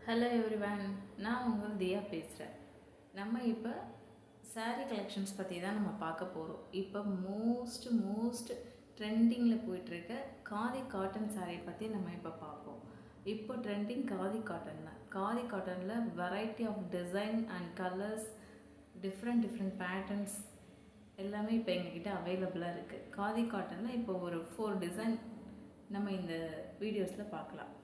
Hello everyone, நான் உங்கள் தியா பேசுகிறேன். நம்ம இப்போ சாரீ கலெக்ஷன்ஸ் பற்றி தான் நம்ம பார்க்க போகிறோம். இப்போ மோஸ்ட் ட்ரெண்டிங்கில் போயிட்டுருக்க காதி காட்டன் சாரீ பற்றி நம்ம இப்போ பார்ப்போம். இப்போ ட்ரெண்டிங் காதி காட்டன் தான். காதி காட்டனில் variety of design and colours, different patterns எல்லாமே இப்போ எங்ககிட்ட அவைலபிளாக இருக்குது. காதி காட்டனில் இப்போ ஒரு 4 டிசைன் நம்ம இந்த வீடியோஸில் பார்க்கலாம்.